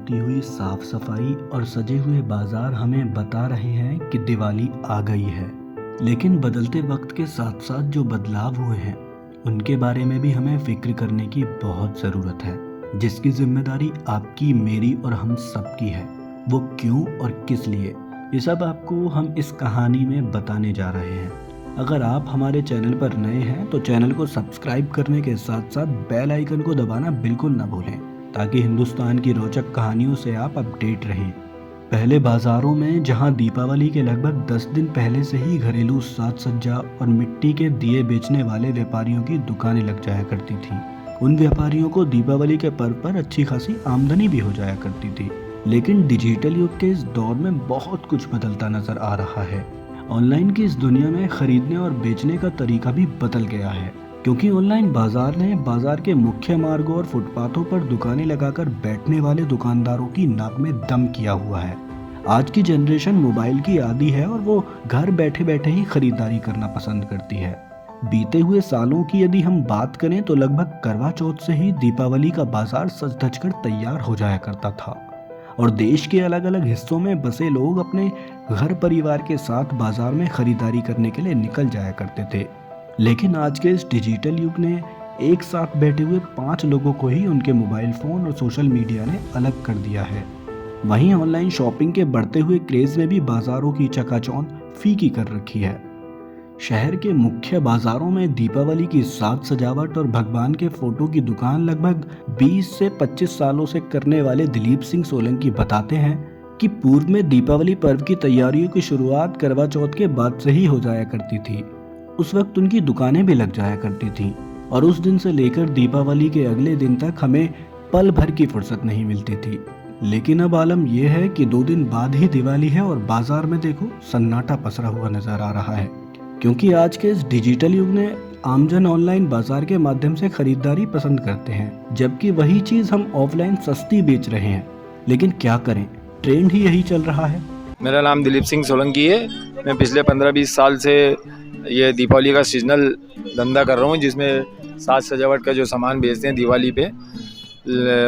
होती हुई साफ सफाई और सजे हुए बाजार हमें बता रहे हैं कि दिवाली आ गई है। लेकिन बदलते वक्त के साथ साथ जो बदलाव हुए हैं उनके बारे में भी हमें फिक्र करने की बहुत ज़रूरत है, जिसकी जिम्मेदारी आपकी, मेरी और हम सबकी है। वो क्यों और किस लिए, ये सब आपको हम इस कहानी में बताने जा रहे हैं। अगर आप हमारे चैनल पर नए हैं तो चैनल को सब्सक्राइब करने के साथ साथ बेल आइकन को दबाना बिल्कुल ना भूलें, ताकि हिंदुस्तान की रोचक कहानियों से आप अपडेट रहें। पहले बाजारों में जहां दीपावली के लगभग 10 दिन पहले से ही घरेलू साज सज्जा और मिट्टी के दिए बेचने वाले व्यापारियों की दुकानें लग जाया करती थी। उन व्यापारियों को दीपावली के पर्व पर अच्छी खासी आमदनी भी हो जाया करती थी। लेकिन डिजिटल युग के इस दौर में बहुत कुछ बदलता नजर आ रहा है। ऑनलाइन की इस दुनिया में खरीदने और बेचने का तरीका भी बदल गया है, क्योंकि ऑनलाइन बाजार ने बाजार के मुख्य मार्गों और फुटपाथों पर दुकानें लगाकर बैठने वाले दुकानदारों की नाक में दम किया हुआ है। आज की जनरेशन मोबाइल की आदी है और वो घर बैठे बैठे ही खरीदारी करना पसंद करती है। बीते हुए सालों की यदि हम बात करें तो लगभग करवा चौथ से ही दीपावली का बाजार सज धज कर तैयार हो जाया करता था और देश के अलग अलग हिस्सों में बसे लोग अपने घर परिवार के साथ बाजार में खरीदारी करने के लिए निकल जाया करते थे। लेकिन आज के इस डिजिटल युग ने एक साथ बैठे हुए 5 लोगों को ही उनके मोबाइल फोन और सोशल मीडिया ने अलग कर दिया है। वहीं ऑनलाइन शॉपिंग के बढ़ते हुए क्रेज ने भी बाजारों की चकाचौंध फीकी कर रखी है। शहर के मुख्य बाजारों में दीपावली की साज सजावट और भगवान के फोटो की दुकान लगभग 20 से 25 सालों से करने वाले दिलीप सिंह सोलंकी बताते हैं कि पूर्व में दीपावली पर्व की तैयारियों की शुरुआत करवा चौथ के बाद से ही हो जाया करती थी। उस वक्त उनकी दुकानें भी लग जाया करती थी और उस दिन से लेकर दीपावली के अगले दिन तक हमें पल भर की फुर्सत नहीं मिलती थी। लेकिन अब आलम यह है कि 2 दिन बाद ही दिवाली है और बाजार में देखो सन्नाटा पसरा हुआ नजर आ रहा है, क्योंकि आज के इस डिजिटल युग ने आमजन ऑनलाइन बाजार के माध्यम से खरीदारी पसंद करते हैं, जबकि वही चीज हम ऑफलाइन सस्ती बेच रहे हैं। लेकिन क्या करें, ट्रेंड ही यही चल रहा है। मेरा नाम दिलीप सिंह सोलंकी है। मैं पिछले 15-20 साल से ये दीपावली का सीजनल धंधा कर रहा हूँ, जिसमें साज सजावट का जो सामान बेचते हैं दिवाली पे।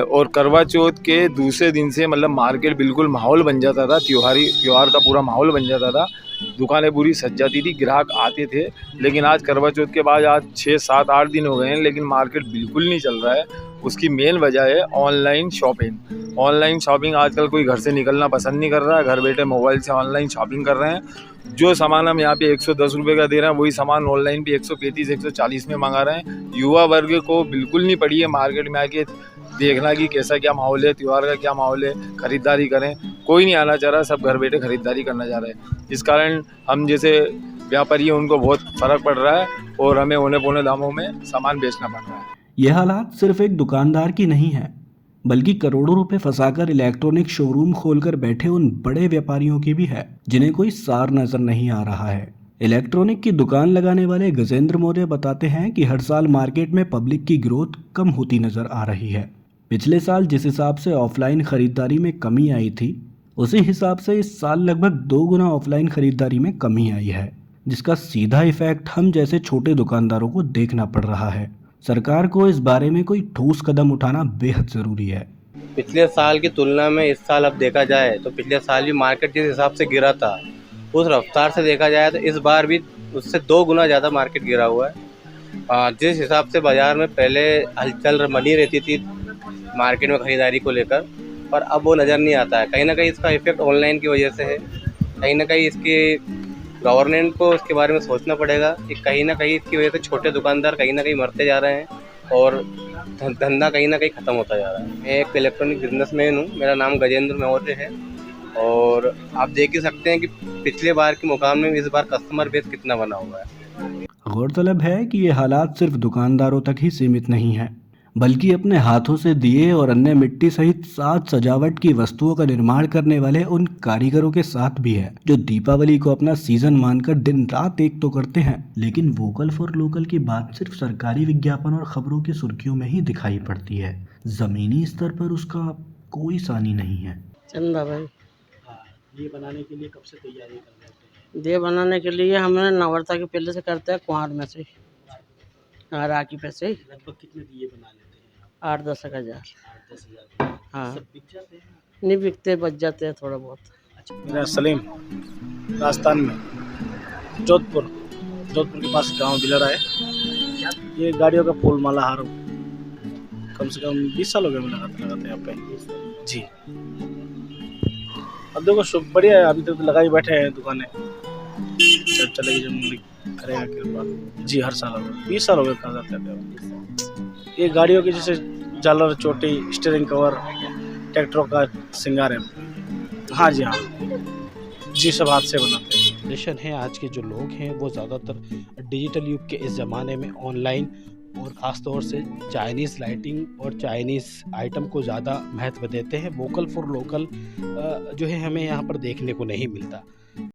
और करवा चौथ के दूसरे दिन से मतलब मार्केट बिल्कुल माहौल बन जाता था, त्योहार का पूरा माहौल बन जाता था। दुकानें पूरी सज जाती थी, ग्राहक आते थे। लेकिन आज करवा चौथ के बाद आज 6-7-8 दिन हो गए हैं, लेकिन मार्केट बिल्कुल नहीं चल रहा है। उसकी मेन वजह है ऑनलाइन शॉपिंग। ऑनलाइन शॉपिंग आजकल कोई घर से निकलना पसंद नहीं कर रहा है, घर बैठे मोबाइल से ऑनलाइन शॉपिंग कर रहे हैं। जो सामान हम यहाँ पे 110 रुपये का दे रहे हैं, वही सामान ऑनलाइन पे 135-140 में मंगा रहे हैं। युवा वर्ग को बिल्कुल नहीं पड़ी है मार्केट में आके देखना कि कैसा क्या माहौल है, त्यौहार का क्या माहौल है, खरीदारी करें। कोई नहीं आना चाह रहा, सब घर बैठे खरीदारी करना चाह रहे हैं। इस कारण हम जैसे व्यापारी हैं उनको बहुत फ़र्क पड़ रहा है और हमें औने पौने दामों में सामान बेचना पड़ रहा है। यह हालात सिर्फ एक दुकानदार की नहीं है, बल्कि करोड़ों रुपए फंसाकर इलेक्ट्रॉनिक शोरूम खोलकर बैठे उन बड़े व्यापारियों की भी है, जिन्हें कोई सार नजर नहीं आ रहा है। इलेक्ट्रॉनिक की दुकान लगाने वाले गजेंद्र मौर्य बताते हैं कि हर साल मार्केट में पब्लिक की ग्रोथ कम होती नजर आ रही है। पिछले साल जिस हिसाब से ऑफलाइन खरीदारी में कमी आई थी, उसी हिसाब से इस साल लगभग 2 गुना ऑफलाइन खरीदारी में कमी आई है, जिसका सीधा इफेक्ट हम जैसे छोटे दुकानदारों को देखना पड़ रहा है। सरकार को इस बारे में कोई ठोस कदम उठाना बेहद जरूरी है। पिछले साल की तुलना में इस साल अब देखा जाए तो पिछले साल भी मार्केट जिस हिसाब से गिरा था, उस रफ्तार से देखा जाए तो इस बार भी उससे 2 गुना ज़्यादा मार्केट गिरा हुआ है। जिस हिसाब से बाज़ार में पहले हलचल बनी रहती थी मार्केट में ख़रीदारी को लेकर, पर अब वो नज़र नहीं आता है। कहीं ना कहीं इसका इफेक्ट ऑनलाइन की वजह से है। कहीं ना कहीं इसके गवर्नमेंट को इसके बारे में सोचना पड़ेगा कि कहीं ना कहीं इसकी वजह से छोटे दुकानदार कहीं ना कहीं मरते जा रहे हैं और धंधा कहीं ना कहीं ख़त्म होता जा रहा है। मैं एक इलेक्ट्रॉनिक बिजनेसमैन हूँ, मेरा नाम गजेंद्र मौर्य है और आप देख ही सकते हैं कि पिछले बार के मुकाबले में इस बार कस्टमर बेस कितना बना हुआ है। गौरतलब है कि ये हालात सिर्फ दुकानदारों तक ही सीमित नहीं है, बल्कि अपने हाथों से दिए और अन्य मिट्टी सहित साज सजावट की वस्तुओं का निर्माण करने वाले उन कारीगरों के साथ भी है, जो दीपावली को अपना सीजन मानकर दिन रात एक तो करते हैं। लेकिन वोकल फॉर लोकल की बात सिर्फ सरकारी विज्ञापन और खबरों की सुर्खियों में ही दिखाई पड़ती है, जमीनी स्तर पर उसका कोई सानी नहीं है। चंदा भाई, ये बनाने के लिए कब से तैयारी कर रहे थे? ये बनाने के लिए हमने नवरात्र के पहले से करते हैं, कुंवार में से, राखी पे से। लगभग कितने दिए बना लेते हैं आप? 8-10 हज़ार। 8-10 हज़ार हाँ। सब बिक जाते हैं? नहीं बिकते, बच जाते हैं थोड़ा बहुत। मेरा सलीम, राजस्थान में, जोधपुर के पास गांव बिलरा है। ये गाड़ियों का फूल माला हार कम से कम 20 साल हो गए मैं लगाते यहाँ पे जी। अब देखो शुभ बढ़िया है, अभी तक तो लगाई बैठे हैं दुकानें, जब चलेगी जब मालिक करेगा कृपा जी। हर साल हो गए 20 साल हो गए कहा जाते हैं। ये गाड़ियों की जैसे झालर, चोटी, स्टीयरिंग कवर, ट्रैक्टरों का श्रृंगार है। हाँ जी, हाँ जी, सब हाथ से बनाते हैं। जनरेशन है आज के जो लोग हैं वो ज़्यादातर डिजिटल युग के इस ज़माने में ऑनलाइन और ख़ास तौर से चाइनीज़ लाइटिंग और चाइनीज़ आइटम को ज़्यादा महत्व देते हैं। वोकल फॉर लोकल जो है हमें यहाँ पर देखने को नहीं मिलता।